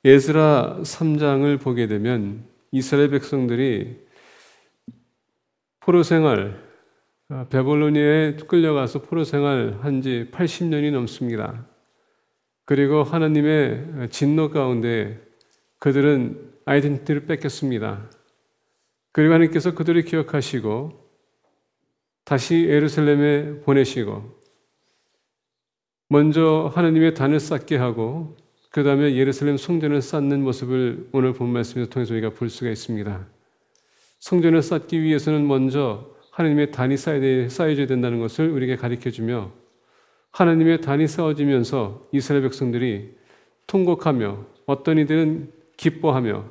에스라 3장을 보게 되면 이스라엘 백성들이 포로 생활, 바벨로니아에 끌려가서 포로 생활 한 지 80년이 넘습니다. 그리고 하나님의 진노 가운데 그들은 아이덴티티를 뺏겼습니다. 그리고 하나님께서 그들을 기억하시고 다시 예루살렘에 보내시고 먼저 하나님의 단을 쌓게 하고 그 다음에 예루살렘 성전을 쌓는 모습을 오늘 본 말씀에서 통해서 우리가 볼 수가 있습니다. 성전을 쌓기 위해서는 먼저 하나님의 단이 쌓여져야 된다는 것을 우리에게 가르쳐주며 하나님의 단이 쌓아지면서 이스라엘 백성들이 통곡하며 어떤 이들은 기뻐하며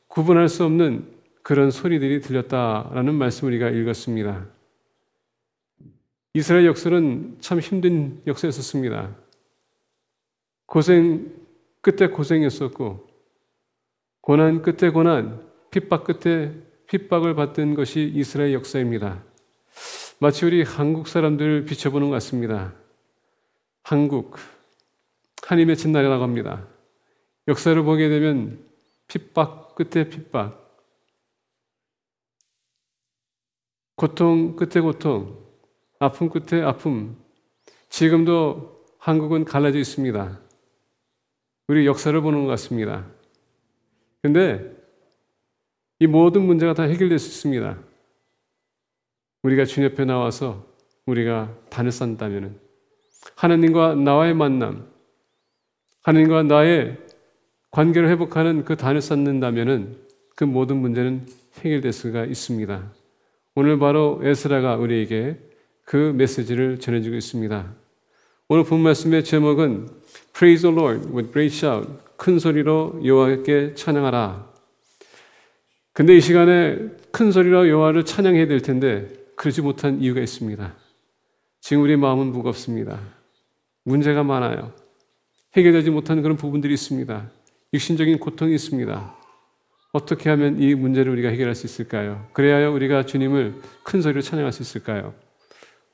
구분할 수 없는 그런 소리들이 들렸다라는 말씀을 우리가 읽었습니다. 이스라엘 역사는 참 힘든 역사였었습니다. 고생 끝에 고생이었었고 고난 끝에 고난, 핍박 끝에 핍박을 받던 것이 이스라엘 역사입니다. 마치 우리 한국 사람들을 비춰보는 것 같습니다. 한국, 하나님의 진나라라고 합니다. 역사를 보게 되면 핍박 끝에 핍박, 고통 끝에 고통, 아픔 끝에 아픔. 지금도 한국은 갈라져 있습니다. 우리 역사를 보는 것 같습니다. 그런데 이 모든 문제가 다 해결될 수 있습니다. 우리가 주님 옆에 나와서 우리가 단을 쌓는다면 하나님과 나와의 만남, 하나님과 나의 관계를 회복하는 그 단을 쌓는다면 그 모든 문제는 해결될 수가 있습니다. 오늘 바로 에스라가 우리에게 그 메시지를 전해주고 있습니다. 오늘 본 말씀의 제목은 Praise the Lord with great shout, 큰 소리로 여호와께 찬양하라. 근데 이 시간에 큰 소리로 여호와를 찬양해야 될 텐데 그러지 못한 이유가 있습니다. 지금 우리 마음은 무겁습니다. 문제가 많아요. 해결되지 못한 그런 부분들이 있습니다. 육신적인 고통이 있습니다. 어떻게 하면 이 문제를 우리가 해결할 수 있을까요? 그래야 우리가 주님을 큰 소리로 찬양할 수 있을까요?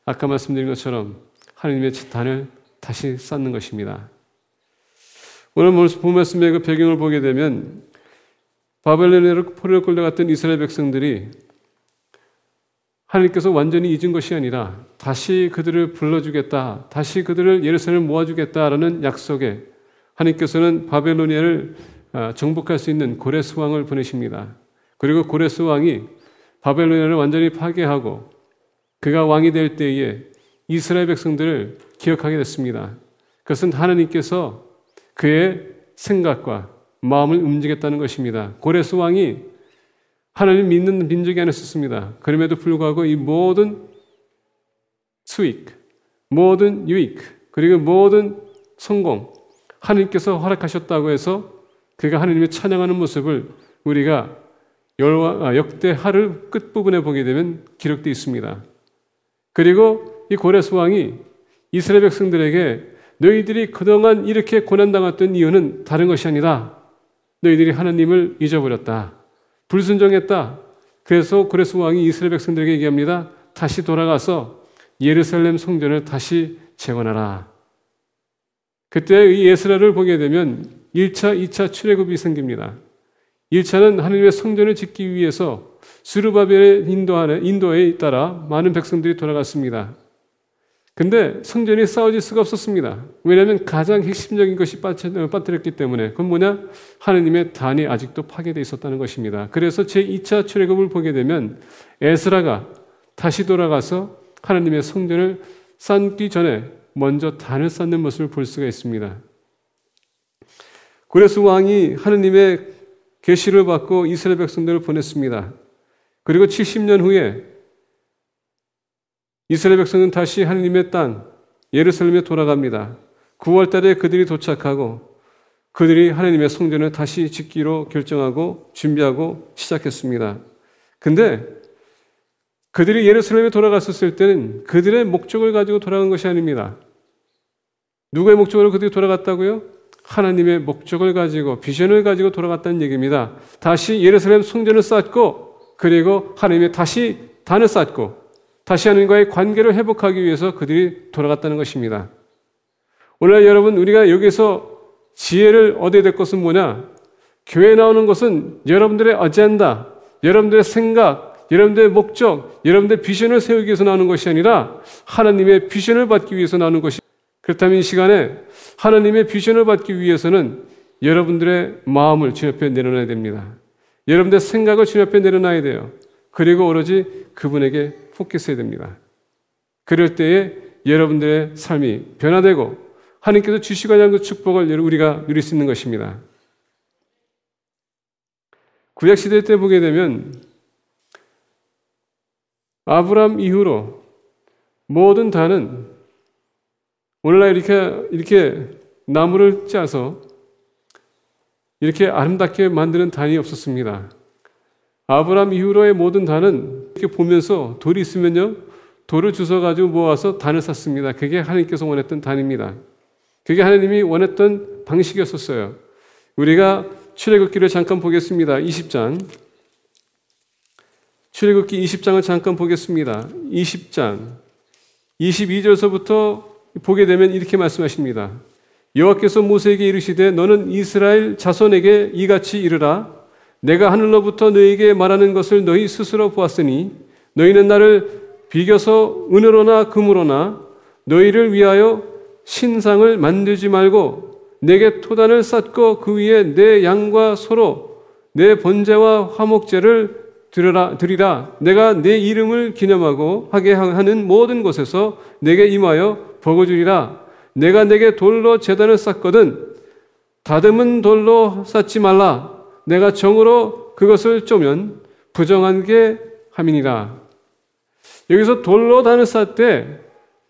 아까 말씀드린 것처럼 하나님의 단을 다시 쌓는 것입니다. 오늘 본 말씀의 그 배경을 보게 되면 바벨론으로 포로로 끌려갔던 이스라엘 백성들이 하나님께서 완전히 잊은 것이 아니라 다시 그들을 불러주겠다, 다시 그들을 예루살렘을 모아주겠다라는 약속에 하나님께서는 바벨로니아를 정복할 수 있는 고레스 왕을 보내십니다. 그리고 고레스 왕이 바벨로니아를 완전히 파괴하고 그가 왕이 될 때에 이스라엘 백성들을 기억하게 됐습니다. 그것은 하나님께서 그의 생각과 마음을 움직였다는 것입니다. 고레스 왕이 하나님 믿는 민족이 아니었습니다. 그럼에도 불구하고 이 모든 수익, 모든 유익, 그리고 모든 성공, 하나님께서 허락하셨다고 해서 그가 하나님을 찬양하는 모습을 우리가 역대하를 끝부분에 보게 되면 기록되어 있습니다. 그리고 이 고레스 왕이 이스라엘 백성들에게 너희들이 그동안 이렇게 고난당했던 이유는 다른 것이 아니라 너희들이 하나님을 잊어버렸다. 불순종했다. 그래서 고레스 왕이 이스라엘 백성들에게 얘기합니다. 다시 돌아가서 예루살렘 성전을 다시 재건하라. 그때 이 에스라를 보게 되면 1차, 2차 출애굽이 생깁니다. 1차는 하나님의 성전을 짓기 위해서 스룹바벨의 인도에 따라 많은 백성들이 돌아갔습니다. 근데 성전이 쌓아질 수가 없었습니다. 왜냐하면 가장 핵심적인 것이 빠뜨렸기 때문에. 그건 뭐냐? 하나님의 단이 아직도 파괴되어 있었다는 것입니다. 그래서 제2차 출애굽을 보게 되면 에스라가 다시 돌아가서 하나님의 성전을 쌓기 전에 먼저 단을 쌓는 모습을 볼 수가 있습니다. 고레스 왕이 하나님의 계시를 받고 이스라엘 백성들을 보냈습니다. 그리고 70년 후에 이스라엘 백성은 다시 하나님의 땅 예루살렘에 돌아갑니다. 9월 달에 그들이 도착하고 그들이 하나님의 성전을 다시 짓기로 결정하고 준비하고 시작했습니다. 근데 그들이 예루살렘에 돌아갔었을 때는 그들의 목적을 가지고 돌아간 것이 아닙니다. 누구의 목적으로 그들이 돌아갔다고요? 하나님의 목적을 가지고 비전을 가지고 돌아갔다는 얘기입니다. 다시 예루살렘 성전을 쌓고 그리고 하나님의 다시 단을 쌓고 다시 하나님과의 관계를 회복하기 위해서 그들이 돌아갔다는 것입니다. 오늘 여러분 우리가 여기서 지혜를 얻어야 될 것은 뭐냐? 교회에 나오는 것은 여러분들의 어젠다, 여러분들의 생각, 여러분들의 목적, 여러분들의 비전을 세우기 위해서 나오는 것이 아니라 하나님의 비전을 받기 위해서 나오는 것이. 그렇다면 이 시간에 하나님의 비전을 받기 위해서는 여러분들의 마음을 주님 앞에 내려놔야 됩니다. 여러분들의 생각을 주님 앞에 내려놔야 돼요. 그리고 오로지 그분에게 포커스해야 됩니다. 그럴 때에 여러분들의 삶이 변화되고 하나님께서 주시고자 하는 그 축복을 우리가 누릴 수 있는 것입니다. 구약시대 때 보게 되면 아브람 이후로 모든 단은 오늘날 이렇게 나무를 짜서 이렇게 아름답게 만드는 단이 없었습니다. 아브람 이후로의 모든 단은 이렇게 보면서 돌이 있으면요, 돌을 주워가지고 모아서 단을 쌓습니다. 그게 하나님께서 원했던 단입니다. 그게 하나님이 원했던 방식이었었어요. 우리가 출애굽기를 잠깐 보겠습니다. 20장. 출애굽기 20장을 잠깐 보겠습니다. 20장 22절서부터 보게 되면 이렇게 말씀하십니다. 여호와께서 모세에게 이르시되 너는 이스라엘 자손에게 이같이 이르라. 내가 하늘로부터 너희에게 말하는 것을 너희 스스로 보았으니 너희는 나를 비겨서 은으로나 금으로나 너희를 위하여 신상을 만들지 말고 내게 토단을 쌓고 그 위에 내 양과 소로 내 번제와 화목제를 드리라. 내가 내 이름을 기념하고 하게 하는 모든 곳에서 내게 임하여 복을 주리라. 내가 내게 돌로 제단을 쌓거든 다듬은 돌로 쌓지 말라. 내가 정으로 그것을 쪼면 부정한 게 함이니라. 여기서 돌로 단을 쌓을 때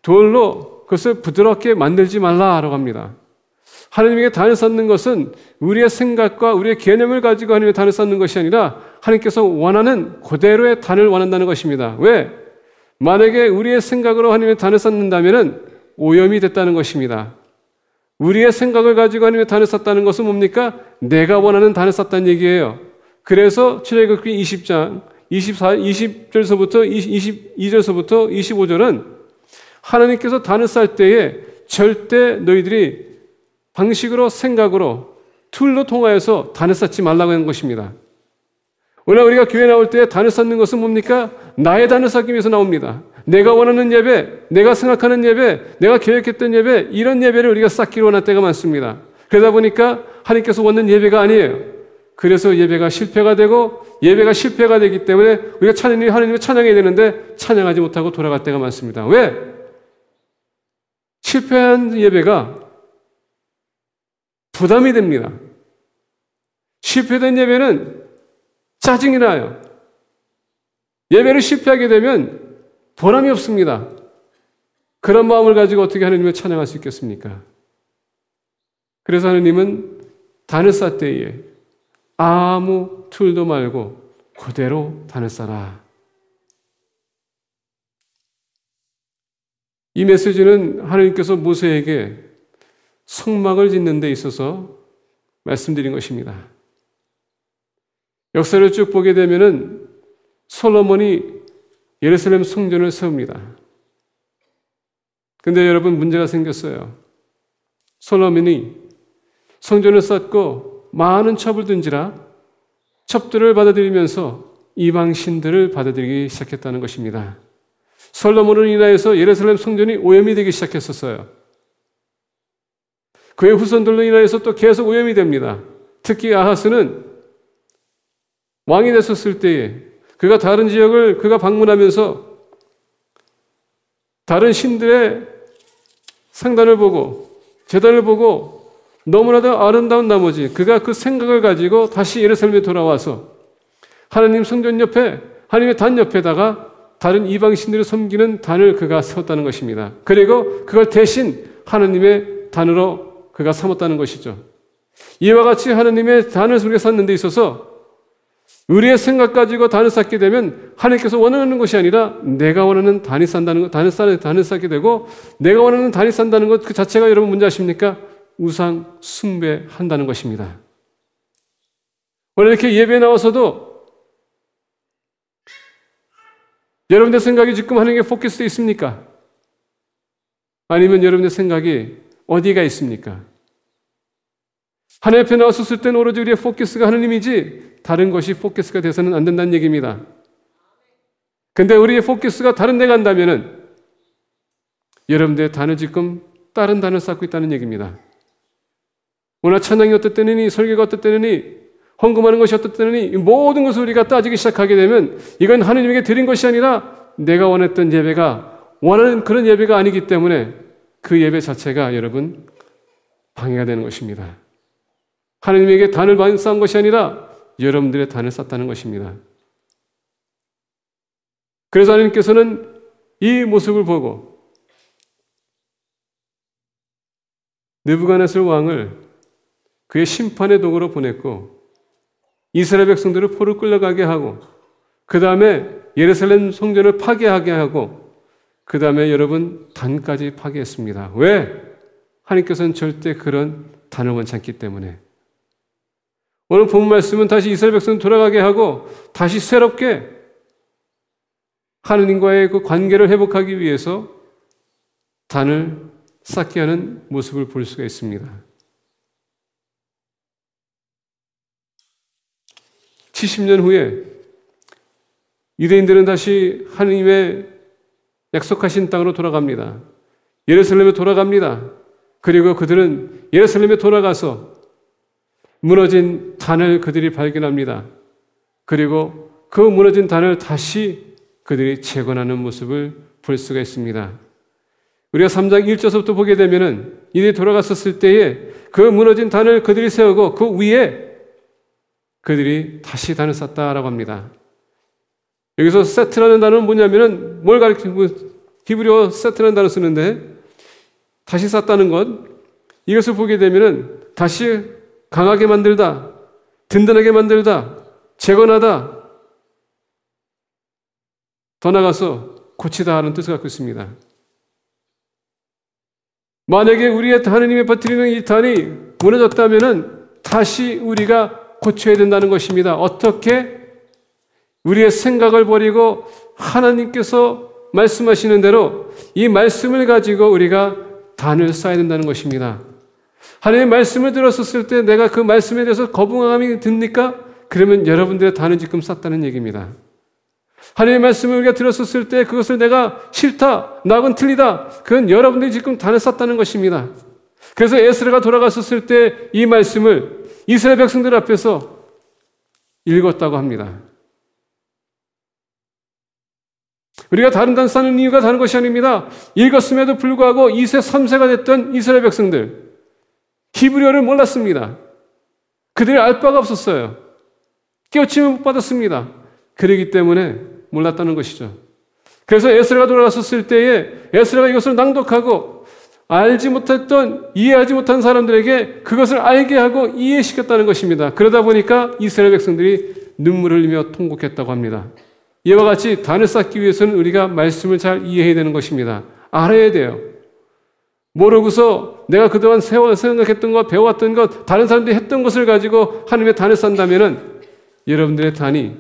돌로 그것을 부드럽게 만들지 말라라고 합니다. 하나님에게 단을 쌓는 것은 우리의 생각과 우리의 개념을 가지고 하나님의 단을 쌓는 것이 아니라 하나님께서 원하는 그대로의 단을 원한다는 것입니다. 왜? 만약에 우리의 생각으로 하나님의 단을 쌓는다면 오염이 됐다는 것입니다. 우리의 생각을 가지고 하나님의 단을 쌓다는 것은 뭡니까? 내가 원하는 단을 쌓다는 얘기예요. 그래서 출애굽기 20장 20절서부터 22절서부터 25절은 하나님께서 단을 쌓을 때에 절대 너희들이 방식으로 생각으로 툴로 통하여서 단을 쌓지 말라고 하는 것입니다. 오늘 우리가 교회 나올 때 단을 쌓는 것은 뭡니까? 나의 단을 쌓기 위해서 나옵니다. 내가 원하는 예배, 내가 생각하는 예배, 내가 계획했던 예배, 이런 예배를 우리가 쌓기로 원할 때가 많습니다. 그러다 보니까 하나님께서 원하는 예배가 아니에요. 그래서 예배가 실패가 되고 예배가 실패가 되기 때문에 우리가 하나님을 찬양해야 되는데 찬양하지 못하고 돌아갈 때가 많습니다. 왜? 실패한 예배가 부담이 됩니다. 실패된 예배는 짜증이 나요. 예배를 실패하게 되면 보람이 없습니다. 그런 마음을 가지고 어떻게 하나님을 찬양할 수 있겠습니까? 그래서 하나님은 단을 쌓을 때에 아무 툴도 말고 그대로 단을 쌓아라. 이 메시지는 하나님께서 모세에게 성막을 짓는 데 있어서 말씀드린 것입니다. 역사를 쭉 보게 되면은 솔로몬이 예루살렘 성전을 세웁니다. 근데 여러분 문제가 생겼어요. 솔로몬이 성전을 쌓고 많은 첩을 든지라 첩들을 받아들이면서 이방 신들을 받아들이기 시작했다는 것입니다. 솔로몬으로 인하여서 예루살렘 성전이 오염이 되기 시작했었어요. 그의 후손들로 인하여서 또 계속 오염이 됩니다. 특히 아하스는 왕이 됐었을 때에 그가 다른 지역을 그가 방문하면서 다른 신들의 상단을 보고 제단을 보고 너무나도 아름다운 나머지 그가 그 생각을 가지고 다시 예루살렘에 돌아와서 하나님 성전 옆에 하나님의 단 옆에다가 다른 이방 신들을 섬기는 단을 그가 세웠다는 것입니다. 그리고 그걸 대신 하나님의 단으로 그가 삼았다는 것이죠. 이와 같이 하나님의 단을 우리가 쌓는 데 있어서 우리의 생각 가지고 단을 쌓게 되면 하나님께서 원하는 것이 아니라 내가 원하는 단이 쌓는다는 것, 단을 쌓게 되고 내가 원하는 단이 쌓는다는 것 그 자체가 여러분 뭔지 아십니까? 우상 숭배한다는 것입니다. 오늘 이렇게 예배에 나와서도 여러분의 생각이 지금 하나님께 포커스되어 있습니까? 아니면 여러분의 생각이 어디가 있습니까? 하나님 앞에 나왔을 때는 오로지 우리의 포커스가 하나님이지 다른 것이 포커스가 돼서는 안 된다는 얘기입니다. 근데 우리의 포커스가 다른 데 간다면은 여러분들의 단을 지금 다른 단을 쌓고 있다는 얘기입니다. 오늘 찬양이 어떻다느니, 설교가 어떻다느니, 헌금하는 것이 어떻다느니, 모든 것을 우리가 따지기 시작하게 되면 이건 하나님에게 드린 것이 아니라 내가 원했던 예배가 원하는 그런 예배가 아니기 때문에 그 예배 자체가 여러분 방해가 되는 것입니다. 하나님에게 단을 쌓은 것이 아니라 여러분들의 단을 쌓았다는 것입니다. 그래서 하나님께서는 이 모습을 보고 느부갓네살 왕을 그의 심판의 도구로 보냈고 이스라엘 백성들을 포로 끌려가게 하고 그 다음에 예루살렘 성전을 파괴하게 하고 그 다음에 여러분 단까지 파괴했습니다. 왜? 하나님께서는 절대 그런 단을 원치 않기 때문에. 오늘 본 말씀은 다시 이스라엘 백성을 돌아가게 하고 다시 새롭게 하느님과의 그 관계를 회복하기 위해서 단을 쌓게 하는 모습을 볼 수가 있습니다. 70년 후에 유대인들은 다시 하느님의 약속하신 땅으로 돌아갑니다. 예루살렘에 돌아갑니다. 그리고 그들은 예루살렘에 돌아가서 무너진 단을 그들이 발견합니다. 그리고 그 무너진 단을 다시 그들이 재건하는 모습을 볼 수가 있습니다. 우리가 3장 1절부터 보게 되면은 이들이 돌아갔었을 때에 그 무너진 단을 그들이 세우고 그 위에 그들이 다시 단을 쌓았다라고 합니다. 여기서 세트라는 단어는 뭐냐면은 뭘 가리키고 히브리어 세트라는 단어 쓰는데 다시 쌓았다는 것 이것을 보게 되면은 다시 강하게 만들다, 든든하게 만들다, 재건하다, 더 나아가서 고치다 하는 뜻을 갖고 있습니다. 만약에 우리의 하나님의 버티는 이 단이 무너졌다면은 다시 우리가 고쳐야 된다는 것입니다. 어떻게? 우리의 생각을 버리고 하나님께서 말씀하시는 대로 이 말씀을 가지고 우리가 단을 쌓아야 된다는 것입니다. 하나님의 말씀을 들었을 때 내가 그 말씀에 대해서 거부감이 듭니까? 그러면 여러분들의 단을 지금 쌓았다는 얘기입니다. 하나님의 말씀을 우리가 들었을 때 그것을 내가 싫다, 나하고는 틀리다. 그건 여러분들이 지금 단을 쌓았다는 것입니다. 그래서 에스라가 돌아갔었을 때 이 말씀을 이스라엘 백성들 앞에서 읽었다고 합니다. 우리가 다른 단 쌓는 이유가 다른 것이 아닙니다. 읽었음에도 불구하고 2세, 3세가 됐던 이스라엘 백성들 히브리어를 몰랐습니다. 그들이 알 바가 없었어요. 깨우침을 못 받았습니다. 그러기 때문에 몰랐다는 것이죠. 그래서 에스라가 돌아갔었을 때에 에스라가 이것을 낭독하고 알지 못했던, 이해하지 못한 사람들에게 그것을 알게 하고 이해시켰다는 것입니다. 그러다 보니까 이스라엘 백성들이 눈물을 흘리며 통곡했다고 합니다. 이와 같이 단을 쌓기 위해서는 우리가 말씀을 잘 이해해야 되는 것입니다. 알아야 돼요. 모르고서 내가 그동안 생각했던 것, 배워왔던 것, 다른 사람들이 했던 것을 가지고 하나님의 단을 쌓는다면 여러분들의 단이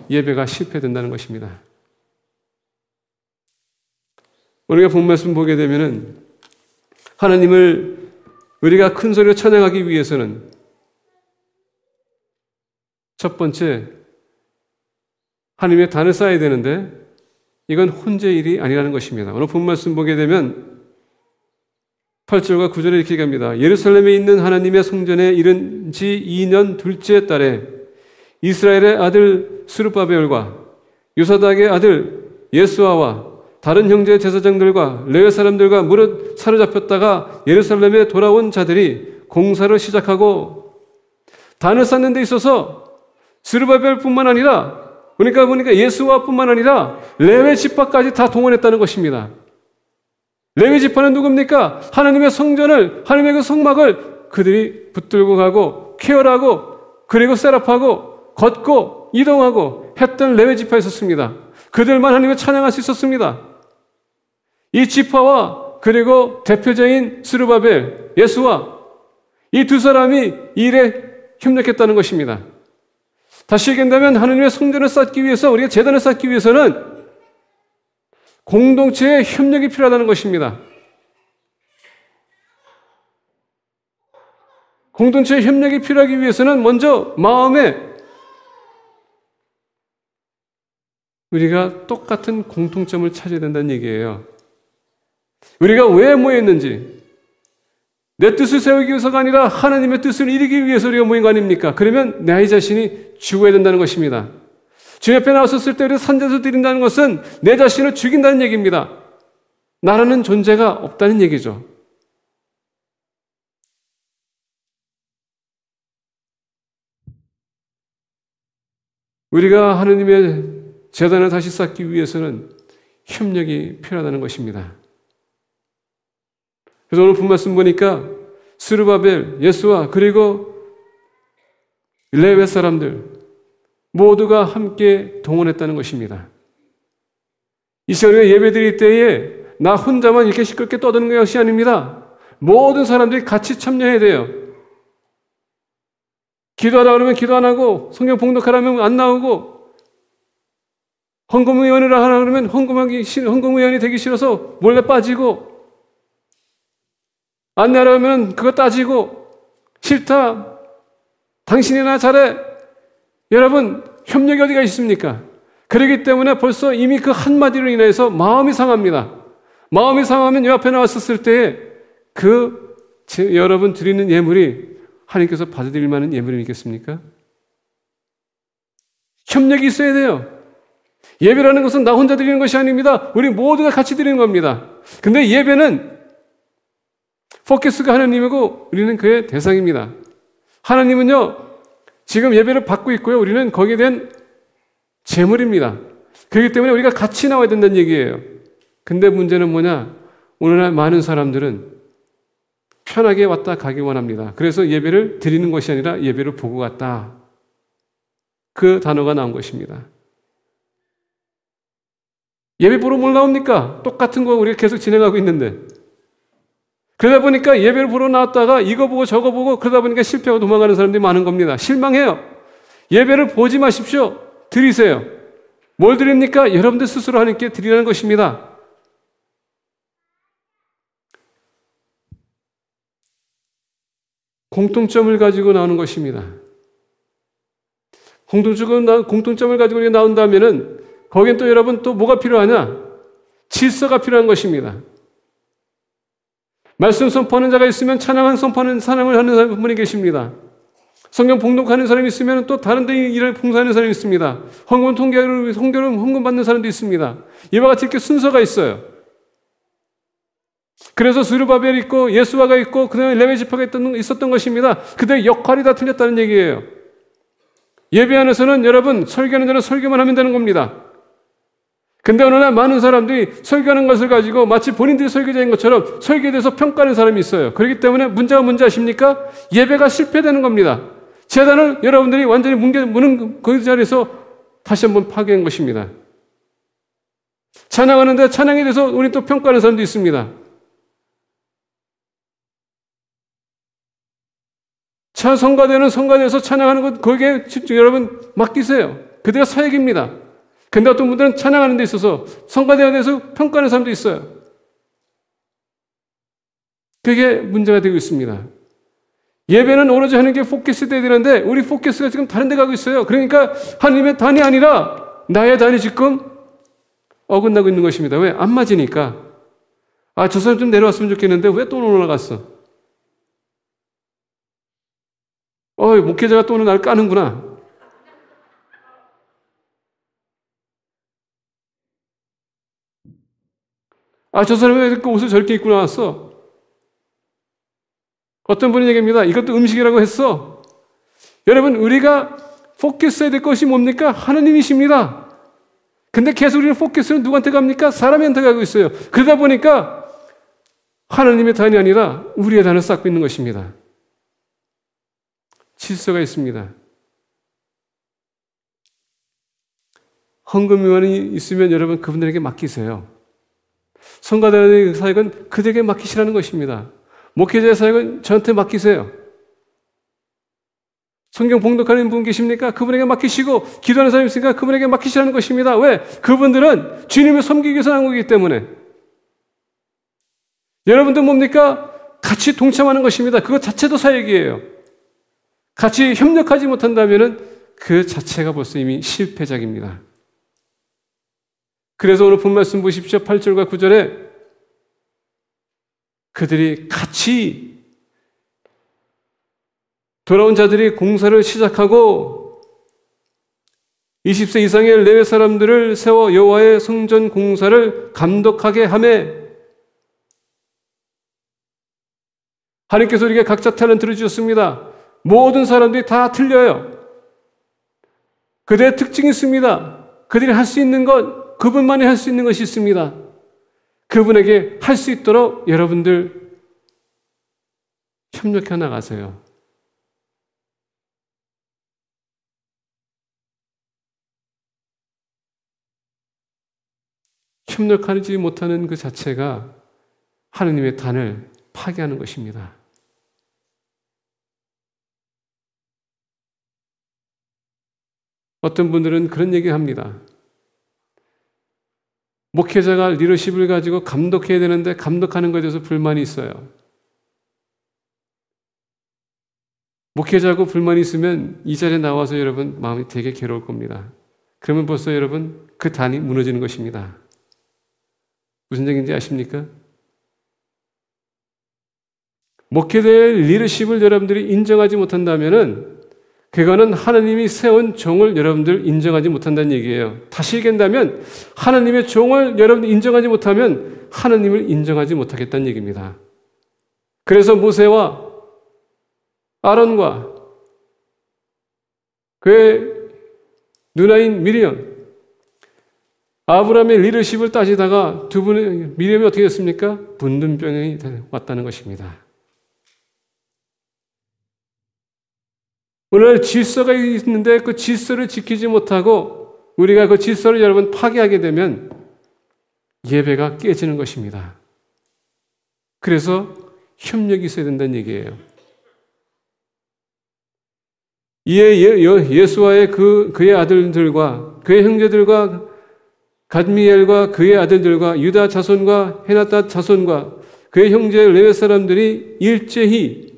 예배가 실패된다는 것입니다. 우리가 본 말씀 보게 되면은 하나님을 우리가 큰 소리로 찬양하기 위해서는 첫 번째 하나님의 단을 쌓아야 되는데 이건 혼자의 일이 아니라는 것입니다. 오늘 본 말씀 보게 되면 8절과 9절에 이렇게 얘기합니다. 예루살렘에 있는 하나님의 성전에 이른 지 2년 둘째 달에 이스라엘의 아들 스룹바벨과 요사닥의 아들 예수아와 다른 형제 제사장들과 레위 사람들과 무릇 사로잡혔다가 예루살렘에 돌아온 자들이 공사를 시작하고 단을 쌓는 데 있어서 스룹바벨뿐만 아니라 보니까 예수아뿐만 아니라 레위 지파까지 다 동원했다는 것입니다. 레위 지파는 누굽니까? 하나님의 성전을, 하나님의 그 성막을 그들이 붙들고 가고 케어하고 그리고 셋업하고 걷고 이동하고 했던 레위 지파에 있었습니다. 그들만 하나님을 찬양할 수 있었습니다. 이 지파와 그리고 대표적인 스룹바벨, 예수와 이 두 사람이 일에 협력했다는 것입니다. 다시 얘기한다면 하나님의 성전을 쌓기 위해서, 우리가 제단을 쌓기 위해서는 공동체의 협력이 필요하다는 것입니다. 공동체의 협력이 필요하기 위해서는 먼저 마음에 우리가 똑같은 공통점을 찾아야 된다는 얘기예요. 우리가 왜 모였는지, 내 뜻을 세우기 위해서가 아니라 하나님의 뜻을 이루기 위해서 우리가 모인 거 아닙니까? 그러면 내 자신이 죽어야 된다는 것입니다. 주님 앞에 나왔을 때 우리가 산자서 드린다는 것은 내 자신을 죽인다는 얘기입니다. 나라는 존재가 없다는 얘기죠. 우리가 하나님의 재단을 다시 쌓기 위해서는 협력이 필요하다는 것입니다. 그래서 오늘 본 말씀 보니까 스룹바벨, 예수와 그리고 레위 사람들 모두가 함께 동원했다는 것입니다. 이 시간에 예배드릴 때에 나 혼자만 이렇게 시끄럽게 떠드는 것이 아닙니다. 모든 사람들이 같이 참여해야 돼요. 기도하라 그러면 기도 안 하고, 성경 봉독하라면 안 나오고, 헌금의원을 하라 그러면 헌금의원이 되기 싫어서 몰래 빠지고, 안내하라면 그거 따지고, 싫다, 당신이나 잘해. 여러분, 협력이 어디가 있습니까? 그렇기 때문에 벌써 이미 그 한마디로 인해서 마음이 상합니다. 마음이 상하면 이 앞에 나왔었을 때에 여러분 드리는 예물이 하나님께서 받아들일 만한 예물이겠습니까? 협력이 있어야 돼요. 예배라는 것은 나 혼자 드리는 것이 아닙니다. 우리 모두가 같이 드리는 겁니다. 근데 예배는 포커스가 하나님이고 우리는 그의 대상입니다. 하나님은요, 지금 예배를 받고 있고요. 우리는 거기에 대한 제물입니다. 그렇기 때문에 우리가 같이 나와야 된다는 얘기예요. 근데 문제는 뭐냐? 오늘날 많은 사람들은 편하게 왔다 가기 원합니다. 그래서 예배를 드리는 것이 아니라 예배를 보고 갔다. 그 단어가 나온 것입니다. 예배 보러 뭘 나옵니까? 똑같은 거 우리가 계속 진행하고 있는데. 그러다 보니까 예배를 보러 나왔다가 이거 보고 저거 보고 그러다 보니까 실패하고 도망가는 사람들이 많은 겁니다. 실망해요. 예배를 보지 마십시오. 드리세요. 뭘 드립니까? 여러분들 스스로 하나님께 드리라는 것입니다. 공통점을 가지고 나오는 것입니다. 공통점을 가지고 우리가 나온다면은 거기엔 또 여러분 또 뭐가 필요하냐? 질서가 필요한 것입니다. 말씀 선포하는 자가 있으면 찬양을 하는 분이 계십니다. 성경 봉독하는 사람이 있으면 또 다른 데 일을 봉사하는 사람이 있습니다. 헌금 받는 사람도 있습니다. 이와 같이 이렇게 순서가 있어요. 그래서 스룹바벨이 있고 예수아가 있고 그다음에 레위 지파가 있었던 것입니다. 그들의 역할이 다 틀렸다는 얘기예요. 예배 안에서는 여러분 설교하는 자는 설교만 하면 되는 겁니다. 근데 어느 날 많은 사람들이 설교하는 것을 가지고 마치 본인들이 설교자인 것처럼 설교에 대해서 평가하는 사람이 있어요. 그렇기 때문에 문제가 뭔지 아십니까? 예배가 실패되는 겁니다. 제단을 여러분들이 완전히 무는 그 자리에서 다시 한번 파괴한 것입니다. 찬양하는데 찬양에 대해서 우리 또 평가하는 사람도 있습니다. 성가대는 성가대에서 찬양하는 것 거기에 여러분 맡기세요. 그대가 사역입니다. 근데 어떤 분들은 찬양하는 데 있어서 성가대에 대해서 평가하는 사람도 있어요. 그게 문제가 되고 있습니다. 예배는 오로지 하는 게 포커스 돼야 되는데 우리 포커스가 지금 다른 데 가고 있어요. 그러니까 하나님의 단이 아니라 나의 단이 지금 어긋나고 있는 것입니다. 왜? 안 맞으니까. 저 사람 좀 내려왔으면 좋겠는데 왜 또 올라갔어? 목회자가 또 오늘 날 까는구나. 저 사람이 왜 이렇게 옷을 저렇게 입고 나왔어? 어떤 분이 얘기합니다. 이것도 음식이라고 했어. 여러분, 우리가 포커스해야 될 것이 뭡니까? 하나님이십니다. 근데 계속 우리는 포커스는 누구한테 갑니까? 사람한테 가고 있어요. 그러다 보니까 하나님의 단이 아니라 우리의 단을 쌓고 있는 것입니다. 질서가 있습니다. 헌금위원이 있으면 여러분 그분들에게 맡기세요. 성가대의 사역은 그들에게 맡기시라는 것입니다. 목회자의 사역은 저한테 맡기세요. 성경 봉독하는 분 계십니까? 그분에게 맡기시고 기도하는 사람이 있으니까 그분에게 맡기시라는 것입니다. 왜? 그분들은 주님을 섬기기 위해서 한 거기 때문에. 여러분들 뭡니까? 같이 동참하는 것입니다. 그것 자체도 사역이에요. 같이 협력하지 못한다면 그 자체가 벌써 이미 실패작입니다. 그래서 오늘 본 말씀 보십시오. 8절과 9절에 그들이 같이 돌아온 자들이 공사를 시작하고 20세 이상의 레위 사람들을 세워 여호와의 성전 공사를 감독하게 하매 하나님께서 우리에게 각자 탤런트를 주셨습니다. 모든 사람들이 다 틀려요. 그들의 특징이 있습니다. 그들이 할 수 있는 것, 그분만이 할 수 있는 것이 있습니다. 그분에게 할 수 있도록 여러분들 협력해 나가세요. 협력하지 못하는 그 자체가 하느님의 단을 파괴하는 것입니다. 어떤 분들은 그런 얘기합니다. 목회자가 리더십을 가지고 감독해야 되는데 감독하는 것에 대해서 불만이 있어요. 목회자하고 불만이 있으면 이 자리에 나와서 여러분 마음이 되게 괴로울 겁니다. 그러면 벌써 여러분 그 단이 무너지는 것입니다. 무슨 얘기인지 아십니까? 목회자의 리더십을 여러분들이 인정하지 못한다면은 그거는 하나님이 세운 종을 여러분들 인정하지 못한다는 얘기예요. 다시 얘기한다면 하나님의 종을 여러분들 인정하지 못하면 하나님을 인정하지 못하겠다는 얘기입니다. 그래서 모세와 아론과 그의 누나인 미리암, 아브라함의 리더십을 따지다가 두 분의 미리암이 어떻게 됐습니까? 문둥병이 왔다는 것입니다. 오늘 질서가 있는데 그 질서를 지키지 못하고 우리가 그 질서를 여러분 파괴하게 되면 예배가 깨지는 것입니다. 그래서 협력이 있어야 된다는 얘기예요. 이에 예수와의 그의 아들들과 그의 형제들과 gadmi엘과 그의 아들들과 유다 자손과 헤나타 자손과 그의 형제 레위 사람들이 일제히,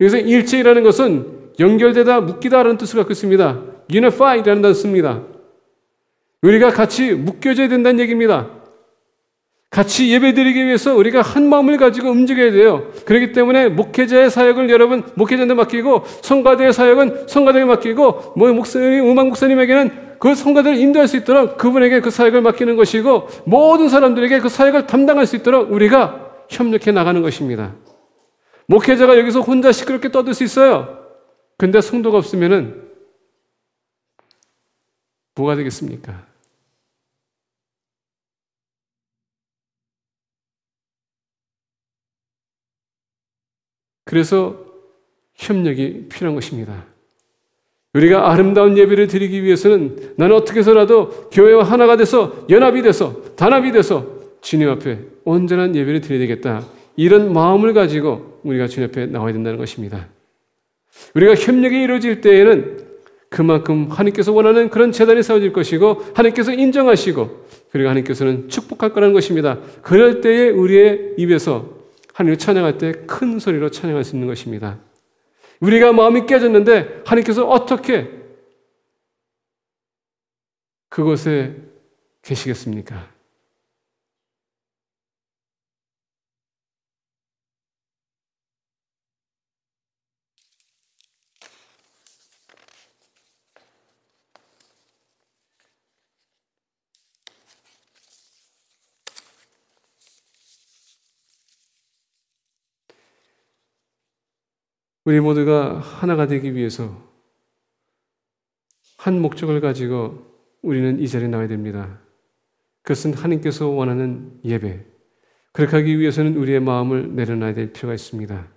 여기서 일제히라는 것은 연결되다, 묶이다라는 뜻을 갖고 있습니다. unify라는 단어를 씁니다. 우리가 같이 묶여져야 된다는 얘기입니다. 같이 예배드리기 위해서 우리가 한 마음을 가지고 움직여야 돼요. 그렇기 때문에 목회자의 사역을 여러분 목회자한테 맡기고 성가대의 사역은 성가대에게 맡기고 음악 목사님에게는 그 성가대를 인도할 수 있도록 그분에게 그 사역을 맡기는 것이고 모든 사람들에게 그 사역을 담당할 수 있도록 우리가 협력해 나가는 것입니다. 목회자가 여기서 혼자 시끄럽게 떠들 수 있어요. 근데 성도가 없으면은 뭐가 되겠습니까? 그래서 협력이 필요한 것입니다. 우리가 아름다운 예배를 드리기 위해서는 나는 어떻게 해서라도 교회와 하나가 돼서 연합이 돼서 단합이 돼서 주님 앞에 온전한 예배를 드려야 되겠다. 이런 마음을 가지고 우리가 주님 앞에 나와야 된다는 것입니다. 우리가 협력이 이루어질 때에는 그만큼 하나님께서 원하는 그런 재단이 세워질 것이고 하나님께서 인정하시고 그리고 하나님께서는 축복할 거라는 것입니다. 그럴 때에 우리의 입에서 하나님을 찬양할 때 큰 소리로 찬양할 수 있는 것입니다. 우리가 마음이 깨졌는데 하나님께서 어떻게 그곳에 계시겠습니까? 우리 모두가 하나가 되기 위해서 한 목적을 가지고 우리는 이 자리에 나와야 됩니다. 그것은 하나님께서 원하는 예배. 그렇게 하기 위해서는 우리의 마음을 내려놔야 될 필요가 있습니다.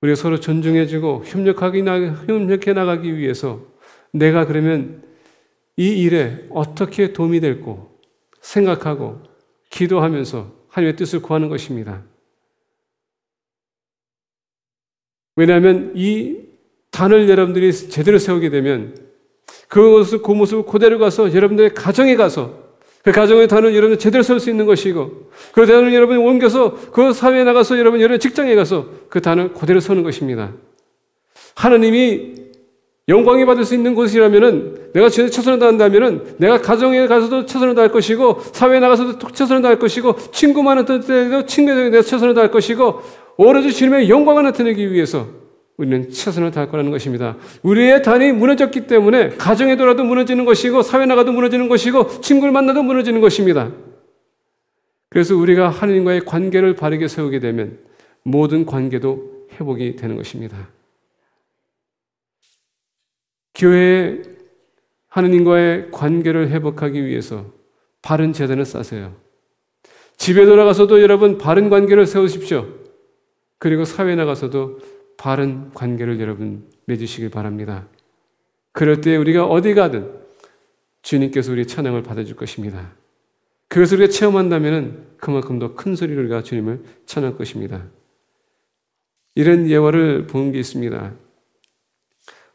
우리가 서로 존중해주고 협력해 나가기 위해서 내가 그러면 이 일에 어떻게 도움이 될고 생각하고 기도하면서 하나님의 뜻을 구하는 것입니다. 왜냐하면 이 단을 여러분들이 제대로 세우게 되면 그 모습을 그대로 가서 여러분들의 가정에 가서 그 가정의 단을 여러분들 제대로 세울 수 있는 것이고 그 단을 여러분이 옮겨서 그 사회에 나가서 여러분 직장에 가서 그 단을 그대로 서는 것입니다. 하나님이 영광이 받을 수 있는 곳이라면은, 내가 주님께 최선을 다한다면은, 내가 가정에 가서도 최선을 다할 것이고, 사회에 나가서도 최선을 다할 것이고, 친구 만났을 때도 친구에게 내가 최선을 다할 것이고, 오로지 주님의 영광을 나타내기 위해서 우리는 최선을 다할 거라는 것입니다. 우리의 단이 무너졌기 때문에 가정에도라도 무너지는 것이고, 사회에 나가도 무너지는 것이고, 친구를 만나도 무너지는 것입니다. 그래서 우리가 하나님과의 관계를 바르게 세우게 되면 모든 관계도 회복이 되는 것입니다. 교회에 하나님과의 관계를 회복하기 위해서 바른 재단을 쌓으세요. 집에 돌아가서도 여러분 바른 관계를 세우십시오. 그리고 사회에 나가서도 바른 관계를 여러분 맺으시길 바랍니다. 그럴 때 우리가 어디 가든 주님께서 우리의 찬양을 받아줄 것입니다. 그것을 우리가 체험한다면 그만큼 더 큰 소리로 우리가 주님을 찬양할 것입니다. 이런 예화를 본 게 있습니다.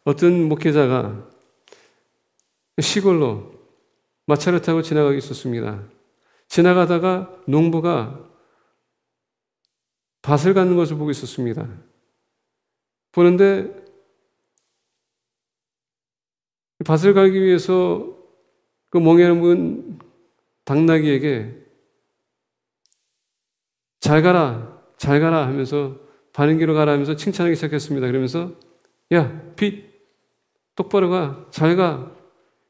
어떤 목회자가 시골로 마차를 타고 지나가고 있었습니다. 지나가다가 농부가 밭을 갖는 것을 보고 있었습니다. 보는데 밭을 가기 위해서 그 멍에 문 당나귀에게 잘 가라 하면서 바른 길로 가라 하면서 칭찬하기 시작했습니다. 그러면서 야, 빛 똑바로 가, 잘 가,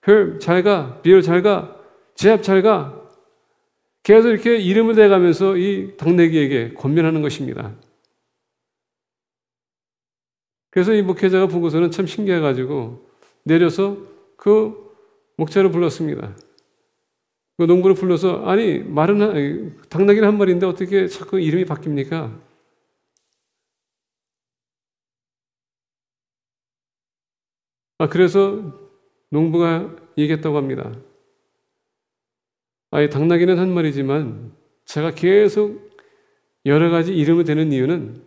혈 잘 가, 비열 잘 가, 제압 잘 가. 계속 이렇게 이름을 대가면서 이 당나귀에게 권면하는 것입니다. 그래서 이 목회자가 보고서는 참 신기해가지고 내려서 그 목자를 불렀습니다. 그 농부를 불러서 아니 당나귀는 한 마리인데 어떻게 자꾸 이름이 바뀝니까? 그래서 농부가 얘기했다고 합니다. 당나귀는 한 마리지만 제가 계속 여러 가지 이름을 대는 이유는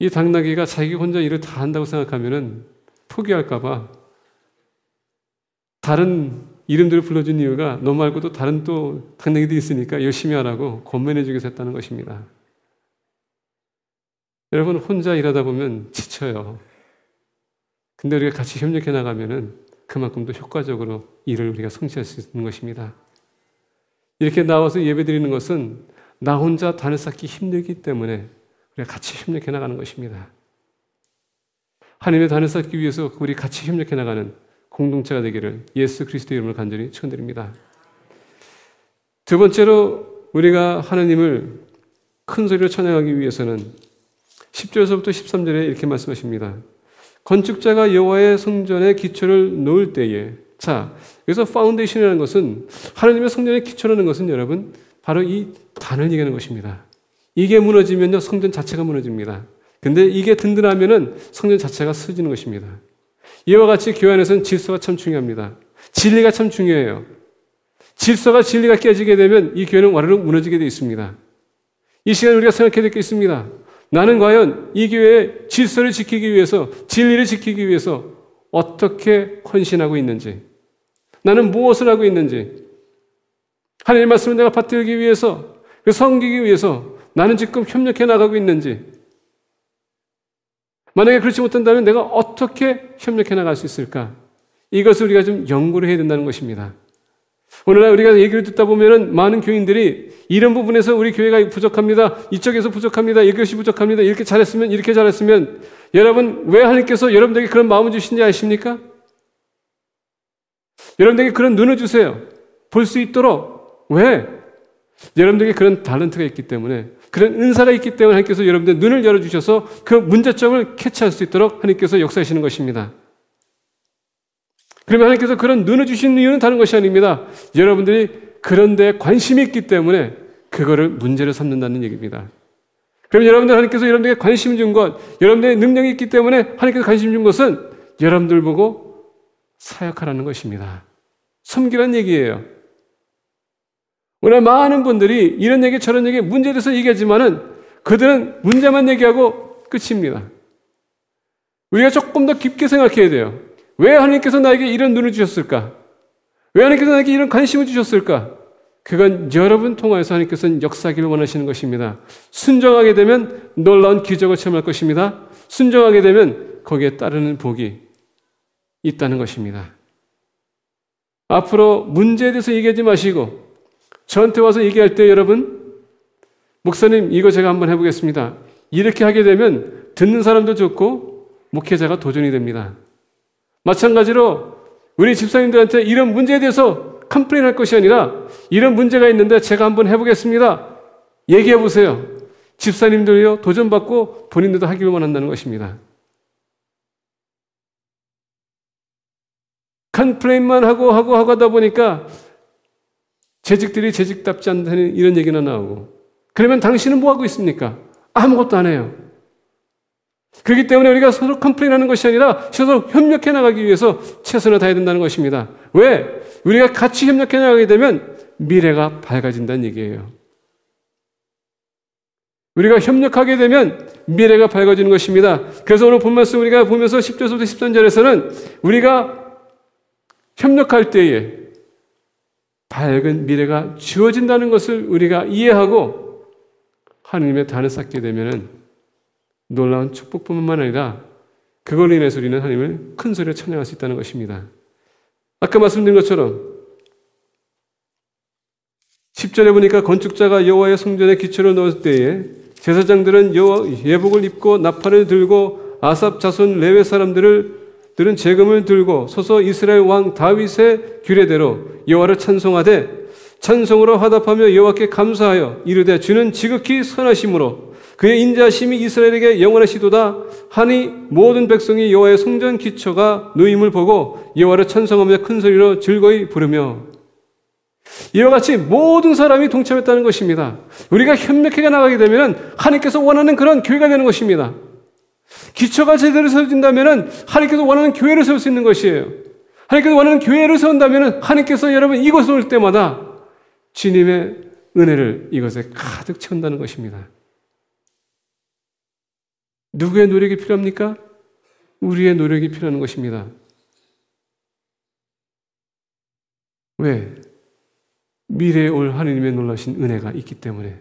이 당나귀가 자기 혼자 일을 다 한다고 생각하면은 포기할까봐 다른 이름들을 불러준 이유가 너 말고도 다른 또 당나귀들이 있으니까 열심히 하라고 권면해주기 위해서 했다는 것입니다. 여러분, 혼자 일하다 보면 지쳐요. 근데 우리가 같이 협력해 나가면은 그만큼 더 효과적으로 일을 우리가 성취할 수 있는 것입니다. 이렇게 나와서 예배 드리는 것은 나 혼자 단을 쌓기 힘들기 때문에 우리가 같이 협력해 나가는 것입니다. 하나님의 단을 쌓기 위해서 우리 같이 협력해 나가는 공동체가 되기를 예수 그리스도의 이름으로 간절히 축원드립니다. 두 번째로 우리가 하나님을 큰 소리로 찬양하기 위해서는 10절에서부터 13절에 이렇게 말씀하십니다. 건축자가 여호와의 성전의 기초를 놓을 때에, 자, 여기서 파운데이션이라는 것은 하나님의 성전의 기초라는 것은 여러분 바로 이 단을 얘기하는 것입니다. 이게 무너지면요 성전 자체가 무너집니다. 근데 이게 든든하면은 성전 자체가 쓰러지는 것입니다. 이와 같이 교회 안에서는 질서가 참 중요합니다. 진리가 참 중요해요. 진리가 깨지게 되면 이 교회는 와르르 무너지게 되어 있습니다. 이 시간에 우리가 생각해야 될 게 있습니다. 나는 과연 이 교회의 질서를 지키기 위해서, 진리를 지키기 위해서 어떻게 헌신하고 있는지, 나는 무엇을 하고 있는지, 하나님의 말씀을 내가 받들기 위해서, 섬기기 위해서 나는 지금 협력해 나가고 있는지, 만약에 그렇지 못한다면 내가 어떻게 협력해 나갈 수 있을까? 이것을 우리가 좀 연구를 해야 된다는 것입니다. 오늘날 우리가 얘기를 듣다 보면은 많은 교인들이 이런 부분에서 우리 교회가 부족합니다. 이쪽에서 부족합니다. 이것이 부족합니다. 이렇게 잘했으면 여러분 왜 하나님께서 여러분들에게 그런 마음을 주신지 아십니까? 여러분들에게 그런 눈을 주세요. 볼 수 있도록. 왜? 여러분들에게 그런 탤런트가 있기 때문에, 그런 은사가 있기 때문에 하나님께서 여러분들 눈을 열어주셔서 그 문제점을 캐치할 수 있도록 하나님께서 역사하시는 것입니다. 그러면 하나님께서 그런 눈을 주시는 이유는 다른 것이 아닙니다. 여러분들이 그런 데에 관심이 있기 때문에 그거를 문제를 삼는다는 얘기입니다. 그럼 하나님께서 여러분들에게 관심 준 것, 여러분들의 능력이 있기 때문에 하나님께서 관심 준 것은 여러분들 보고 사역하라는 것입니다. 섬기라는 얘기예요. 오늘 많은 분들이 이런 얘기 저런 얘기 문제에 대해서 얘기하지만은 그들은 문제만 얘기하고 끝입니다. 우리가 조금 더 깊게 생각해야 돼요. 왜 하나님께서 나에게 이런 눈을 주셨을까? 왜 하나님께서 나에게 이런 관심을 주셨을까? 그건 여러분 통하여서 하나님께서는 역사하기를 원하시는 것입니다. 순종하게 되면 놀라운 기적을 체험할 것입니다. 순종하게 되면 거기에 따르는 복이 있다는 것입니다. 앞으로 문제에 대해서 얘기하지 마시고 저한테 와서 얘기할 때 여러분, 목사님 이거 제가 한번 해보겠습니다. 이렇게 하게 되면 듣는 사람도 좋고 목회자가 도전이 됩니다. 마찬가지로 우리 집사님들한테 이런 문제에 대해서 컴플레인 할 것이 아니라 이런 문제가 있는데 제가 한번 해보겠습니다. 얘기해 보세요. 집사님들요 도전받고 본인들도 하기를 원한다는 것입니다. 컴플레인만 하고 하다 보니까 재직들이 재직답지 않다는 이런 얘기나 나오고, 그러면 당신은 뭐 하고 있습니까? 아무것도 안 해요. 그렇기 때문에 우리가 서로 컴플레인하는 것이 아니라 서로 협력해 나가기 위해서 최선을 다해야 된다는 것입니다. 왜? 우리가 같이 협력해 나가게 되면 미래가 밝아진다는 얘기예요. 우리가 협력하게 되면 미래가 밝아지는 것입니다. 그래서 오늘 본 말씀 우리가 보면서 10절부터 13절에서는 우리가 협력할 때에 밝은 미래가 주어진다는 것을 우리가 이해하고 하느님의 단을 쌓게 되면 놀라운 축복뿐만 아니라 그걸로 인해서 우리는 하나님을 큰 소리로 찬양할 수 있다는 것입니다. 아까 말씀드린 것처럼 10절에 보니까 건축자가 여호와의 성전에 기초를 넣을 때에 제사장들은 예복을 입고 나팔을 들고 아삽 자손 레위 사람들은 재금을 들고 서서 이스라엘 왕 다윗의 규례대로 여호와를 찬송하되 찬송으로 화답하며 여호와께 감사하여 이르되 주는 지극히 선하심으로 그의 인자하심이 이스라엘에게 영원하시도다 하니 모든 백성이 여호와의 성전 기초가 놓임을 보고 여호와를 찬송하며 큰 소리로 즐거이 부르며, 이와 같이 모든 사람이 동참했다는 것입니다. 우리가 협력해 나가게 되면 하나님께서 원하는 그런 교회가 되는 것입니다. 기초가 제대로 세워진다면 하나님께서 원하는 교회를 세울 수 있는 것이에요. 하나님께서 원하는 교회를 세운다면 하나님께서 여러분 이곳에 올 때마다 주님의 은혜를 이것에 가득 채운다는 것입니다. 누구의 노력이 필요합니까? 우리의 노력이 필요한 것입니다. 왜? 미래에 올 하나님의 놀라신 은혜가 있기 때문에.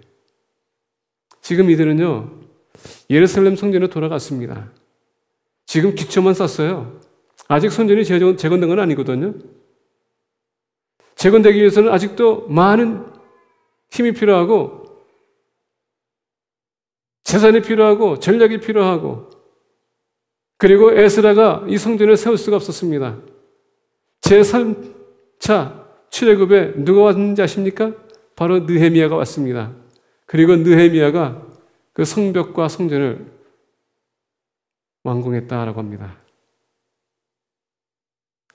지금 이들은요 예루살렘 성전에 돌아갔습니다. 지금 기초만 쌌어요. 아직 성전이 재건된 건 아니거든요. 재건되기 위해서는 아직도 많은 힘이 필요하고 재산이 필요하고 전략이 필요하고, 그리고 에스라가 이 성전을 세울 수가 없었습니다. 제3차 출애굽에 누가 왔는지 아십니까? 바로 느헤미야가 왔습니다. 그리고 느헤미야가 그 성벽과 성전을 완공했다라고 합니다.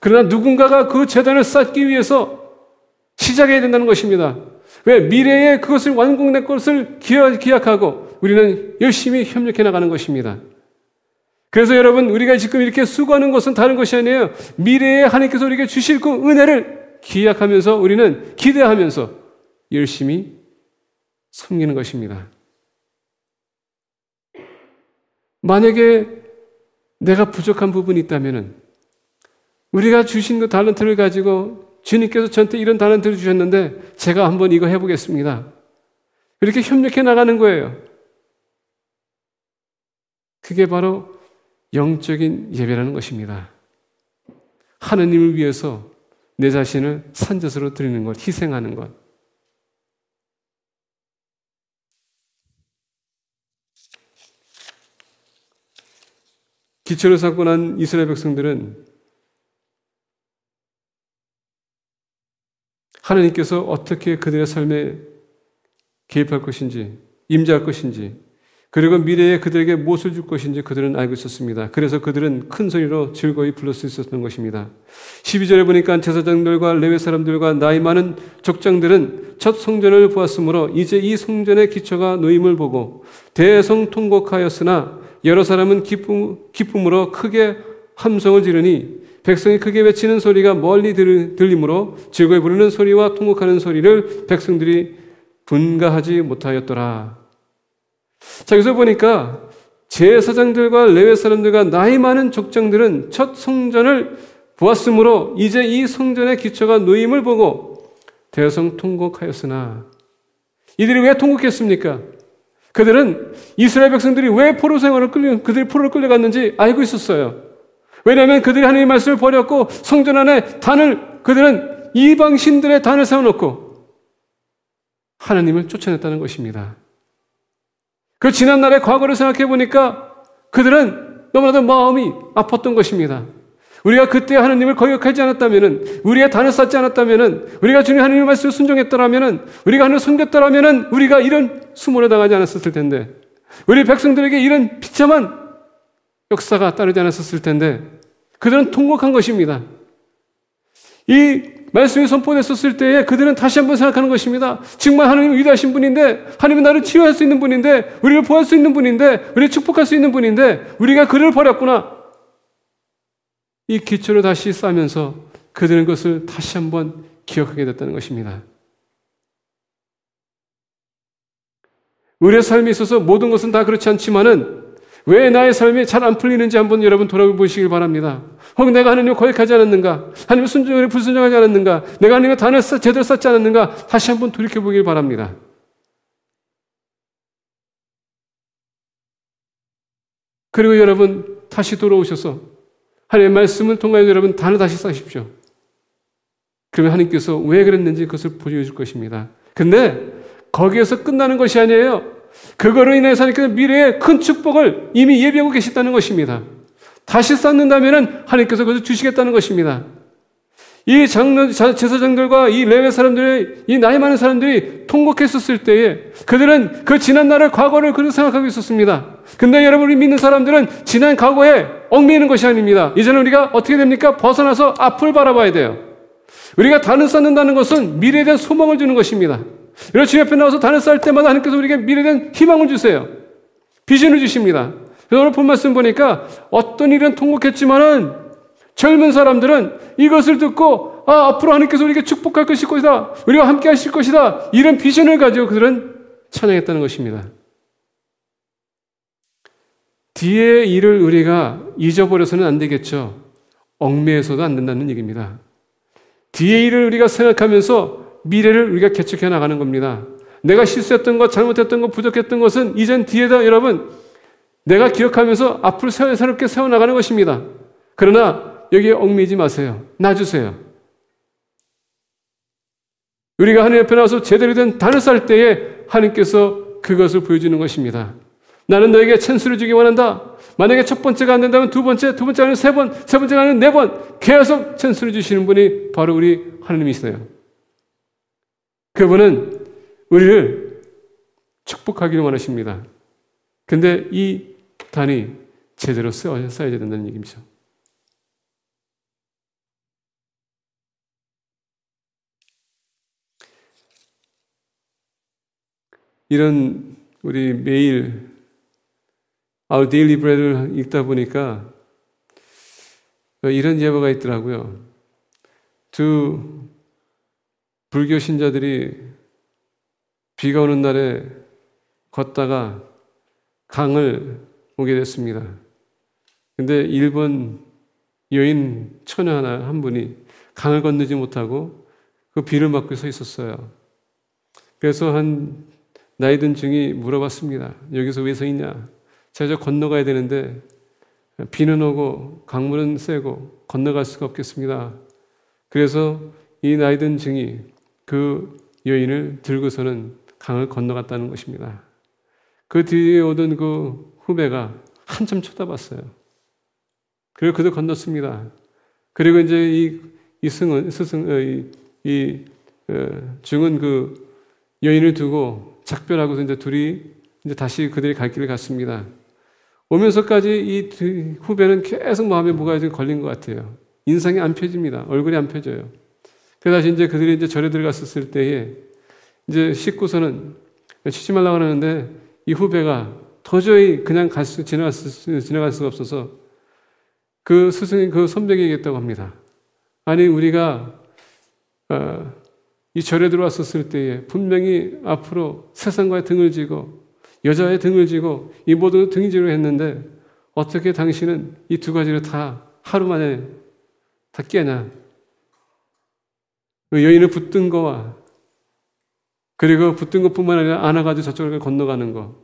그러나 누군가가 그 재단을 쌓기 위해서 시작해야 된다는 것입니다. 왜? 미래에 그것을 완공된 것을 기약하고 우리는 열심히 협력해 나가는 것입니다. 그래서 여러분 우리가 지금 이렇게 수고하는 것은 다른 것이 아니에요. 미래에 하나님께서 우리에게 주실 그 은혜를 기약하면서 우리는 기대하면서 열심히 섬기는 것입니다. 만약에 내가 부족한 부분이 있다면 우리가 주신 그 달란트를 가지고 주님께서 저한테 이런 달란트를 주셨는데 제가 한번 이거 해보겠습니다. 이렇게 협력해 나가는 거예요. 그게 바로 영적인 예배라는 것입니다. 하나님을 위해서 내 자신을 산젖으로 드리는 것, 희생하는 것. 기초를 쌓고 난 이스라엘 백성들은 하나님께서 어떻게 그들의 삶에 개입할 것인지, 임재할 것인지, 그리고 미래에 그들에게 무엇을 줄 것인지 그들은 알고 있었습니다. 그래서 그들은 큰 소리로 즐거이 불러 수 있었던 것입니다. 12절에 보니까 제사장들과 레위 사람들과 나이 많은 족장들은 첫 성전을 보았으므로 이제 이 성전의 기초가 놓임을 보고 대성통곡하였으나 여러 사람은 기쁨으로 크게 함성을 지르니 백성이 크게 외치는 소리가 멀리 들리므로 즐거이 부르는 소리와 통곡하는 소리를 백성들이 분가하지 못하였더라. 자, 여기서 보니까 제사장들과 레위 사람들과 나이 많은 족장들은 첫 성전을 보았으므로 이제 이 성전의 기초가 놓임을 보고 대성통곡하였으나, 이들이 왜 통곡했습니까? 그들은 이스라엘 백성들이 왜 포로 생활을 그들이 포로로 끌려갔는지 알고 있었어요. 왜냐하면 그들이 하나님의 말씀을 버렸고 성전 안에 그들은 이방 신들의 단을 세워놓고 하나님을 쫓아냈다는 것입니다. 그 지난 날의 과거를 생각해 보니까 그들은 너무나도 마음이 아팠던 것입니다. 우리가 그때 하나님을 거역하지 않았다면, 우리가 단을 쌓지 않았다면, 우리가 주님 하나님의 말씀을 순종했더라면, 우리가 하나님을 섬겼더라면 우리가 이런 수모를 당하지 않았을 텐데, 우리 백성들에게 이런 비참한 역사가 따르지 않았을 텐데 그들은 통곡한 것입니다. 이 말씀이 선포됐었을 때에 그들은 다시 한번 생각하는 것입니다. 정말 하나님은 위대하신 분인데, 하나님은 나를 치유할 수 있는 분인데, 우리를 보호할 수 있는 분인데, 우리를 축복할 수 있는 분인데 우리가 그를 버렸구나. 이 기초를 다시 쌓으면서 그들은 그것을 다시 한번 기억하게 됐다는 것입니다. 우리의 삶에 있어서 모든 것은 다 그렇지 않지만은 왜 나의 삶이 잘 안 풀리는지 한번 여러분 돌아보시길 바랍니다. 혹 내가 하나님을 거역하지 않았는가? 하나님의 순종에 불순종하지 않았는가? 내가 하나님의 단을 제대로 쌓지 않았는가? 다시 한번 돌이켜보길 바랍니다. 그리고 여러분 다시 돌아오셔서 하나님의 말씀을 통하여 여러분 단을 다시 쌓으십시오. 그러면 하나님께서 왜 그랬는지 그것을 보여줄 것입니다. 근데 거기에서 끝나는 것이 아니에요. 그거로 인해서 하나님께서 미래의 큰 축복을 이미 예비하고 계시다는 것입니다. 다시 쌓는다면 하나님께서 그것을 주시겠다는 것입니다. 이 제사장들과 이 레위 사람들의 이 나이 많은 사람들이 통곡했었을 때에 그들은 그 지난 날을 과거를 그렇게 생각하고 있었습니다. 근데 여러분이 믿는 사람들은 지난 과거에 얽매이는 것이 아닙니다. 이제는 우리가 어떻게 됩니까? 벗어나서 앞을 바라봐야 돼요. 우리가 단을 쌓는다는 것은 미래에 대한 소망을 주는 것입니다. 여러분 주님 앞에 나와서 단을 쌓을 때마다 하나님께서 우리에게 미래에 대한 희망을 주세요. 비전을 주십니다. 그래서 오늘 본 말씀 보니까 어떤 일은 통곡했지만은 젊은 사람들은 이것을 듣고 앞으로 하나님께서 우리에게 축복할 것이다. 우리와 함께 하실 것이다. 이런 비전을 가지고 그들은 찬양했다는 것입니다. 뒤의 일을 우리가 잊어버려서는 안 되겠죠. 얽매여서도 안 된다는 얘기입니다. 뒤의 일을 우리가 생각하면서 미래를 우리가 개척해 나가는 겁니다. 내가 실수했던 것, 잘못했던 것, 부족했던 것은 이젠 뒤에다 여러분 내가 기억하면서 앞으로 새롭게 세워나가는 것입니다. 그러나 여기에 얽매이지 마세요. 놔주세요. 우리가 하나님 앞에 나와서 제대로 된 단을 쌓을 때에 하나님께서 그것을 보여주는 것입니다. 나는 너에게 찬스를 주기 원한다. 만약에 첫 번째가 안 된다면 두 번째가 아니면 세 번째가 아니면 네 번 계속 찬스를 주시는 분이 바로 우리 하나님이시네요. 그분은 우리를 축복하기를 원하십니다. 근데 이 단이 제대로 쌓여야 된다는 얘기입니다. 이런 우리 매일 Our Daily Bread를 읽다 보니까 이런 예화가 있더라고요. 두 불교 신자들이 비가 오는 날에 걷다가 강을 오게 됐습니다. 근데 일본 여인 처녀 한 분이 강을 건너지 못하고 그 비를 맞고 서 있었어요. 그래서 한 나이 든 증이 물어봤습니다. 여기서 왜 서 있냐? 제가 저 건너가야 되는데 비는 오고 강물은 세고 건너갈 수가 없겠습니다. 그래서 이 나이 든 증이 그 여인을 들고서는 강을 건너갔다는 것입니다. 그 뒤에 오던 그 후배가 한참 쳐다봤어요. 그리고 그도 건넜습니다. 그리고 이제 증은 그 여인을 두고 작별하고서 이제 둘이 이제 다시 그들이 갈 길을 갔습니다. 오면서까지 이 후배는 계속 마음에 뭐가 좀 걸린 것 같아요. 인상이 안 펴집니다. 얼굴이 안 펴져요. 그래서 다시 이제 그들이 이제 절에 들어갔었을 때에 이제 씻고서는 치지 말라고 하는데 이 후배가 도저히 그냥 지나갈 수가 없어서 그 스승이 그 선배에게 얘기했다고 합니다. 아니 우리가 이 절에 들어왔었을 때에 분명히 앞으로 세상과의 등을 지고 여자의 등을 지고 이 모두 등지로 했는데 어떻게 당신은 이 두 가지를 다 하루 만에 다 깨냐? 그 여인을 붙든 거와 그리고 붙든 것뿐만 아니라 안아가지고 저쪽을 건너가는 거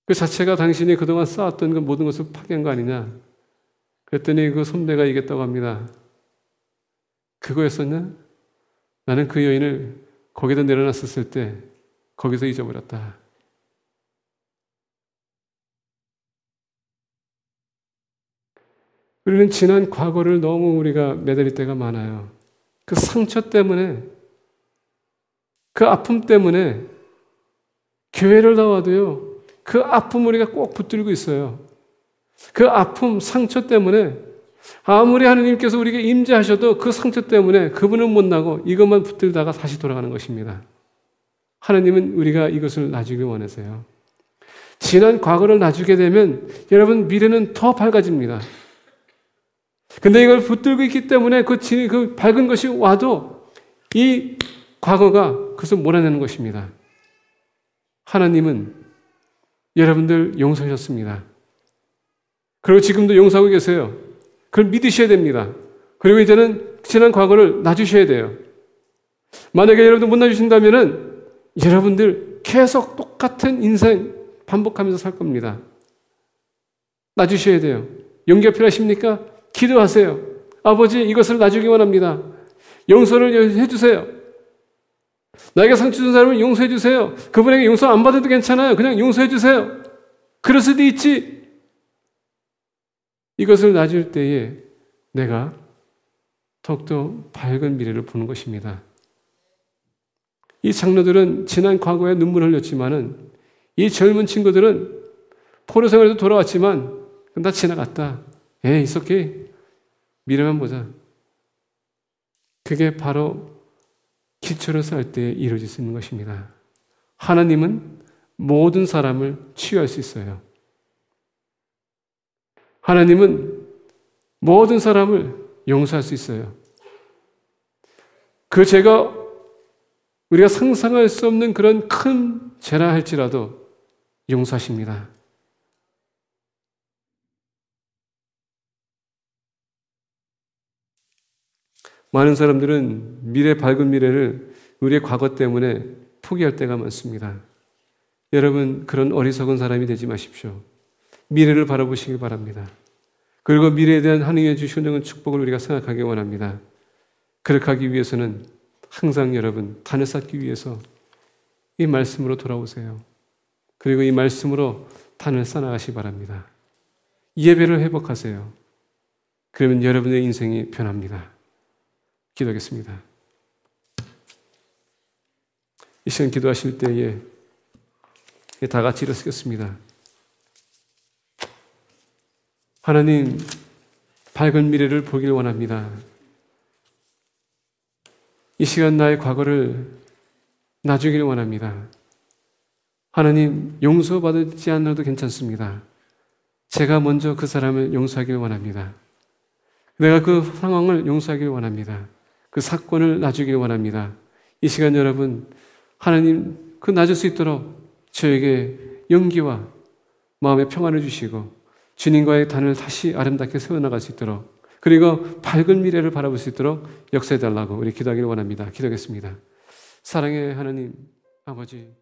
그 자체가 당신이 그동안 쌓았던 그 모든 것을 파괴한 거 아니냐? 그랬더니 그 선배가 이겼다고 합니다. 그거였었냐? 나는 그 여인을 거기다 내려놨었을 때 거기서 잊어버렸다. 우리는 지난 과거를 너무 우리가 매달릴 때가 많아요. 그 상처 때문에, 그 아픔 때문에 교회를 나와도요, 그 아픔을 우리가 꼭 붙들고 있어요. 그 아픔, 상처 때문에 아무리 하느님께서 우리에게 임재하셔도 그 상처 때문에 그분은 못 나고 이것만 붙들다가 다시 돌아가는 것입니다. 하나님은 우리가 이것을 놔주길 원하세요. 지난 과거를 놔주게 되면 여러분 미래는 더 밝아집니다. 근데 이걸 붙들고 있기 때문에 그 밝은 것이 와도 이 과거가 그것을 몰아내는 것입니다. 하나님은 여러분들 용서하셨습니다. 그리고 지금도 용서하고 계세요. 그걸 믿으셔야 됩니다. 그리고 이제는 지난 과거를 놔주셔야 돼요. 만약에 여러분들 못 놔주신다면은 여러분들 계속 똑같은 인생 반복하면서 살 겁니다. 놔주셔야 돼요. 용기가 필요하십니까? 기도하세요. 아버지, 이것을 놔주기 원합니다. 용서를 해주세요. 나에게 상처 준 사람을 용서해 주세요. 그분에게 용서 안 받아도 괜찮아요. 그냥 용서해 주세요. 그럴 수도 있지. 이것을 놔줄 때에 내가 더욱더 밝은 미래를 보는 것입니다. 이 장로들은 지난 과거에 눈물을 흘렸지만은 이 젊은 친구들은 포로 생활에도 돌아왔지만 다 지나갔다. It's okay. 미래만 보자. 그게 바로 기초를 쌓을 때 이루어질 수 있는 것입니다. 하나님은 모든 사람을 치유할 수 있어요. 하나님은 모든 사람을 용서할 수 있어요. 그 죄가 우리가 상상할 수 없는 그런 큰 죄라 할지라도 용서하십니다. 많은 사람들은 밝은 미래를 우리의 과거 때문에 포기할 때가 많습니다. 여러분, 그런 어리석은 사람이 되지 마십시오. 미래를 바라보시길 바랍니다. 그리고 미래에 대한 하나님의 주시는 축복을 우리가 생각하기 원합니다. 그렇게 하기 위해서는 항상 여러분, 단을 쌓기 위해서 이 말씀으로 돌아오세요. 그리고 이 말씀으로 단을 쌓아가시기 바랍니다. 예배를 회복하세요. 그러면 여러분의 인생이 변합니다. 기도하겠습니다. 이 시간 기도하실 때에 다 같이 일어서겠습니다. 하나님, 밝은 미래를 보길 원합니다. 이 시간 나의 과거를 놔주길 원합니다. 하나님, 용서받지 않아도 괜찮습니다. 제가 먼저 그 사람을 용서하길 원합니다. 내가 그 상황을 용서하길 원합니다. 그 사건을 놔주길 원합니다. 이 시간 여러분, 하나님 그 놔줄 수 있도록 저에게 용기와 마음의 평안을 주시고 주님과의 단을 다시 아름답게 세워나갈 수 있도록, 그리고 밝은 미래를 바라볼 수 있도록 역사해달라고 우리 기도하기를 원합니다. 기도하겠습니다. 사랑의 하나님 아버지,